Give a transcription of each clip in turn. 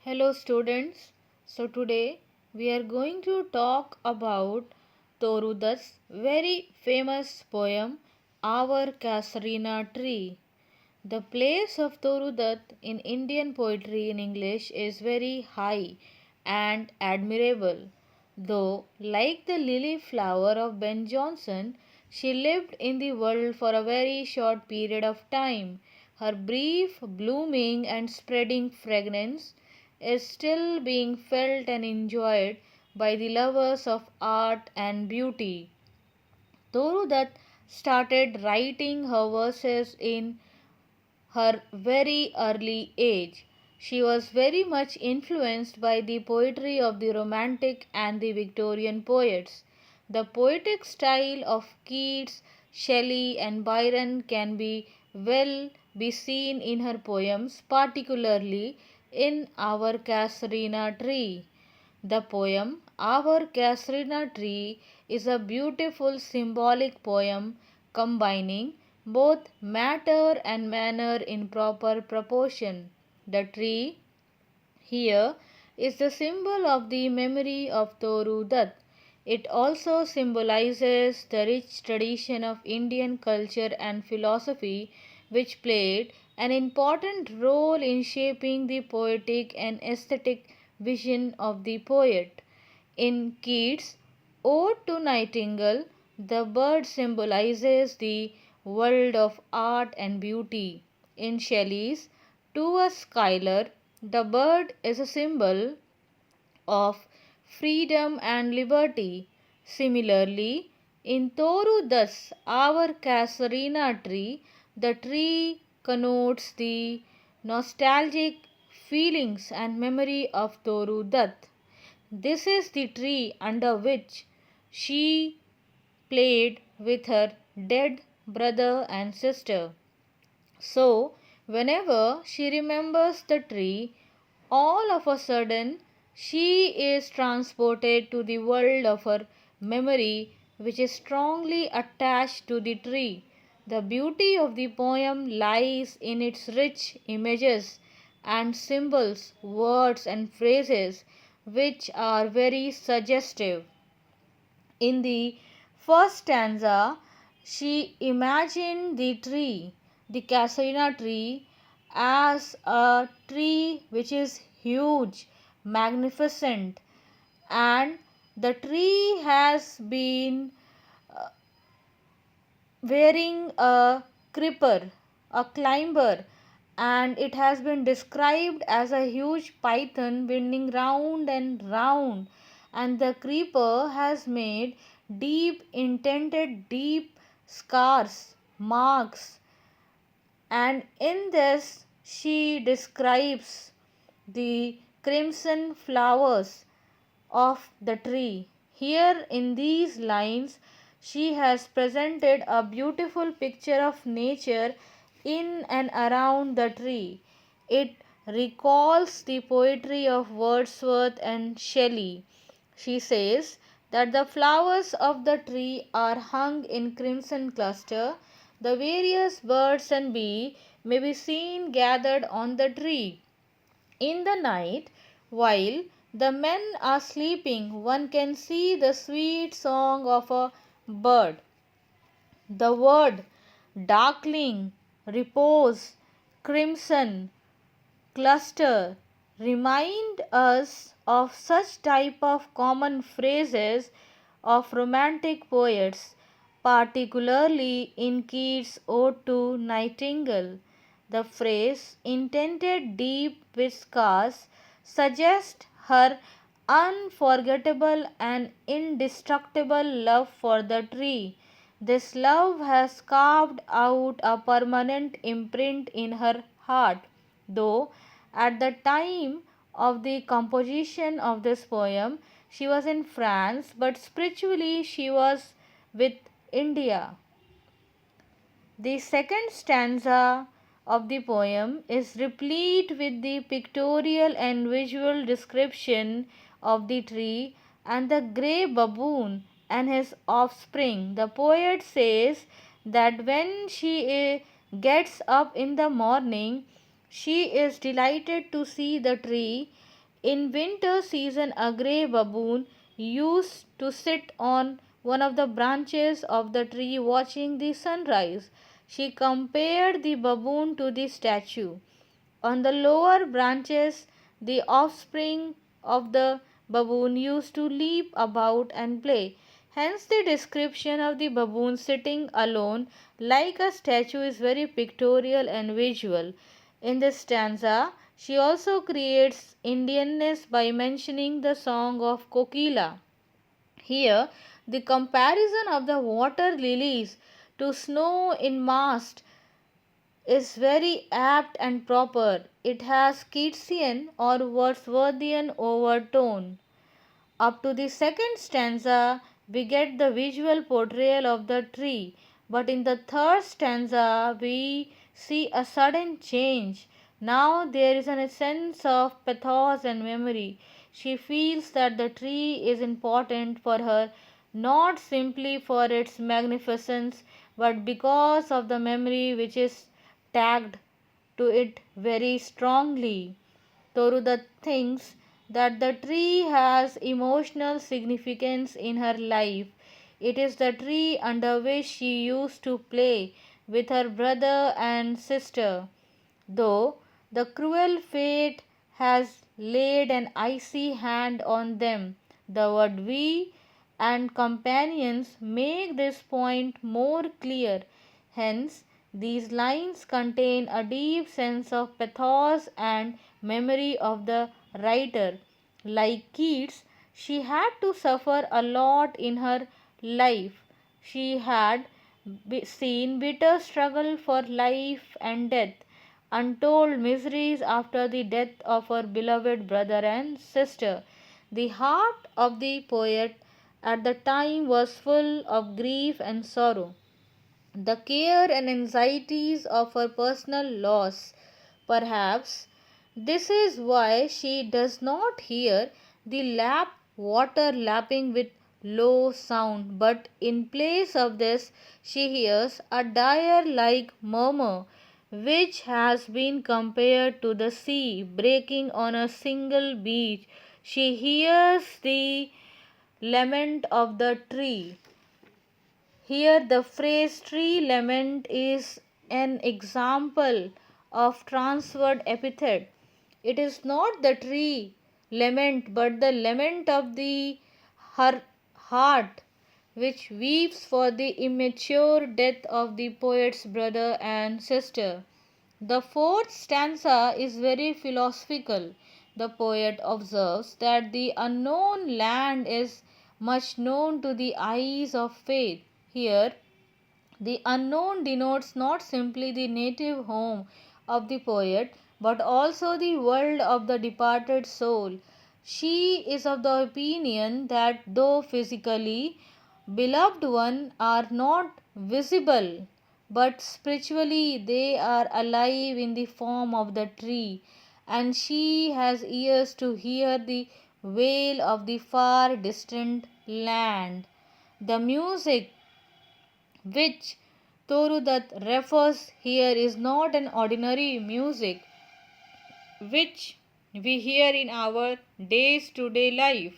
Hello students. So today we are going to talk about Toruda's very famous poem Our Casuarina Tree. The place of Torudat in Indian poetry in English is very high and admirable. Though, like the lily flower of Ben Jonson, she lived in the world for a very short period of time. Her brief blooming and spreading fragrance is still being felt and enjoyed by the lovers of art and beauty. Torudat started writing her verses in her very early age. She was very much influenced by the poetry of the Romantic and the Victorian poets. The poetic style of Keats, Shelley, and Byron can be well be seen in her poems, particularly in Our Casuarina Tree. The poem Our Casuarina Tree is a beautiful symbolic poem combining both matter and manner in proper proportion. The tree here is the symbol of the memory of Toru Dutt. It also symbolizes the rich tradition of Indian culture and philosophy which played an important role in shaping the poetic and aesthetic vision of the poet. In Keats' Ode to Nightingale, the bird symbolizes the world of art and beauty. In Shelley's To a Skylar, the bird is a symbol of freedom and liberty. Similarly, in Toru Thus, Our Casuarina Tree, the tree connotes the nostalgic feelings and memory of Toru Dutt. This is the tree under which she played with her dead brother and sister. So, whenever she remembers the tree, all of a sudden she is transported to the world of her memory, which is strongly attached to the tree. The beauty of the poem lies in its rich images and symbols, words, and phrases which are very suggestive. In the first stanza, she imagined the Casuarina tree, as a tree which is huge, magnificent, and the tree has been wearing a creeper, a climber, and it has been described as a huge python winding round and round, and the creeper has made deep scars, marks, and in this she describes the crimson flowers of the tree. Here in these lines, she has presented a beautiful picture of nature in and around the tree. It recalls the poetry of Wordsworth and Shelley. She says that the flowers of the tree are hung in crimson cluster. The various birds and bee may be seen gathered on the tree. In the night, while the men are sleeping, one can see the sweet song of a bird. The word darkling, repose, crimson, cluster remind us of such type of common phrases of romantic poets, particularly in Keats' Ode to Nightingale. The phrase intended deep with scars suggests her unforgettable and indestructible love for the tree. This love has carved out a permanent imprint in her heart, though at the time of the composition of this poem she was in France, but spiritually she was with India. The second stanza of the poem is replete with the pictorial and visual description of the tree and the grey baboon and his offspring. The poet says that when she gets up in the morning, she is delighted to see the tree. In winter season, a grey baboon used to sit on one of the branches of the tree watching the sunrise. She compared the baboon to the statue. On the lower branches, the offspring of the baboon used to leap about and play. Hence, the description of the baboon sitting alone like a statue is very pictorial and visual. In this stanza, she also creates Indianness by mentioning the song of Kokila. Here, the comparison of the water lilies to snow in mast is very apt and proper. It has Keatsian or Wordsworthian overtone. Up to the second stanza, we get the visual portrayal of the tree, but in the third stanza, we see a sudden change. Now there is a sense of pathos and memory. She feels that the tree is important for her, not simply for its magnificence, but because of the memory which is tagged to it very strongly. Toruda thinks that the tree has emotional significance in her life. It is the tree under which she used to play with her brother and sister. Though the cruel fate has laid an icy hand on them, the word we and companions make this point more clear. Hence, these lines contain a deep sense of pathos and memory of the writer. Like Keats, she had to suffer a lot in her life. She had seen bitter struggle for life and death, untold miseries after the death of her beloved brother and sister. The heart of the poet at the time was full of grief and sorrow, the care and anxieties of her personal loss. Perhaps this is why she does not hear the water lapping with low sound, but in place of this she hears a dire like murmur, which has been compared to the sea breaking on a single beach. She hears the lament of the tree. Here, the phrase tree lament is an example of transferred epithet. It is not the tree lament, but the lament of the heart, which weeps for the immature death of the poet's brother and sister. The fourth stanza is very philosophical. The poet observes that the unknown land is much known to the eyes of faith. Here, the unknown denotes not simply the native home of the poet, but also the world of the departed soul. She is of the opinion that though physically beloved ones are not visible, but spiritually they are alive in the form of the tree, and she has ears to hear the wail of the far distant land. The music which Torudat refers here is not an ordinary music which we hear in our days to day life.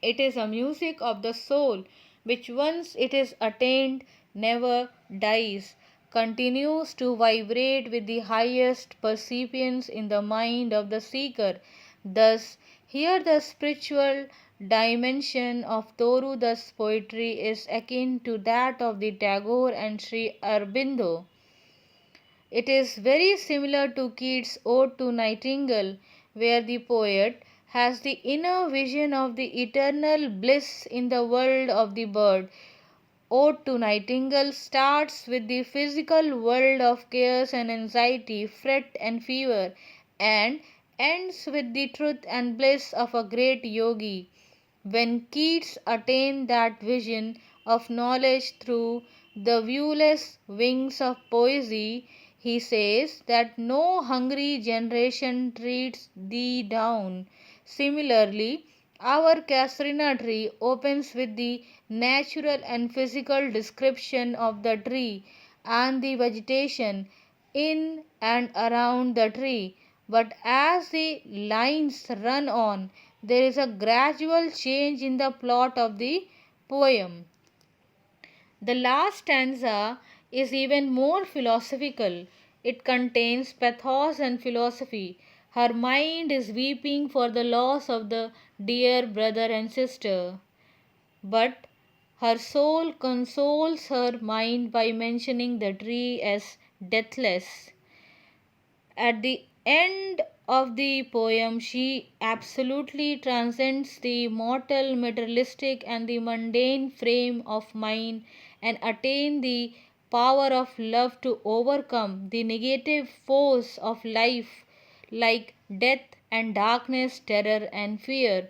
It is a music of the soul which once it is attained never dies, continues to vibrate with the highest perceptions in the mind of the seeker. Thus, here the spiritual dimension of Toruda's poetry is akin to that of the Tagore and Sri Aurobindo. It is very similar to Keats' Ode to Nightingale, where the poet has the inner vision of the eternal bliss in the world of the bird. Ode to Nightingale starts with the physical world of cares and anxiety, fret and fever, and ends with the truth and bliss of a great yogi. When Keats attained that vision of knowledge through the viewless wings of poesy, he says that no hungry generation treats thee down. Similarly, our Casuarina tree opens with the natural and physical description of the tree and the vegetation in and around the tree. but as the lines run on, there is a gradual change in the plot of the poem. The last stanza is even more philosophical. It contains pathos and philosophy. Her mind is weeping for the loss of the dear brother and sister, but her soul consoles her mind by mentioning the tree as deathless. At the end of the poem, she absolutely transcends the mortal, materialistic, and the mundane frame of mind and attains the power of love to overcome the negative force of life like death and darkness, terror and fear.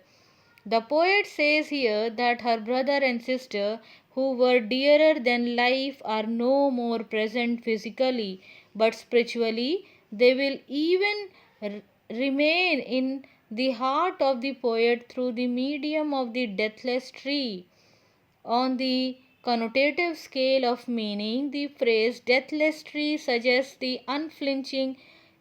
The poet says here that her brother and sister, who were dearer than life, are no more present physically, but spiritually they will even remain in the heart of the poet through the medium of the deathless tree. On the connotative scale of meaning, the phrase deathless tree suggests the unflinching,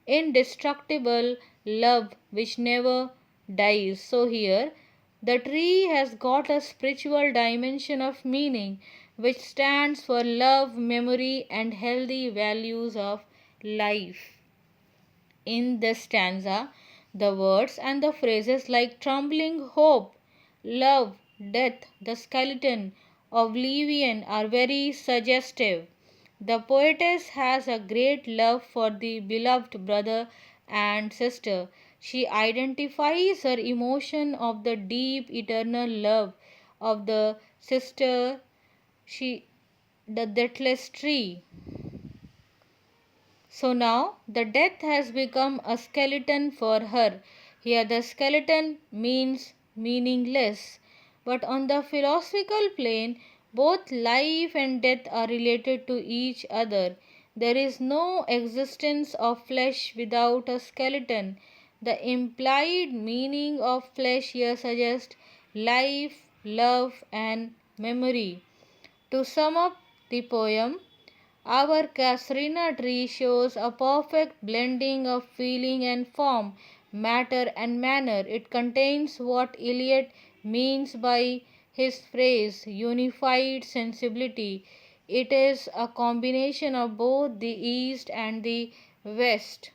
indestructible love which never dies. So, here the tree has got a spiritual dimension of meaning which stands for love, memory, and healthy values of life. In this stanza, the words and the phrases like trembling hope, love, death, the skeleton, oblivion are very suggestive. The poetess has a great love for the beloved brother and sister. She identifies her emotion of the deep eternal love of the sister, she the deathless tree. So now the death has become a skeleton for her. Here the skeleton means meaningless. But on the philosophical plane, both life and death are related to each other. There is no existence of flesh without a skeleton. The implied meaning of flesh here suggests life, love, and memory. To sum up the poem, our Casuarina tree shows a perfect blending of feeling and form, matter and manner. It contains what Eliot means by his phrase unified sensibility. It is a combination of both the East and the West.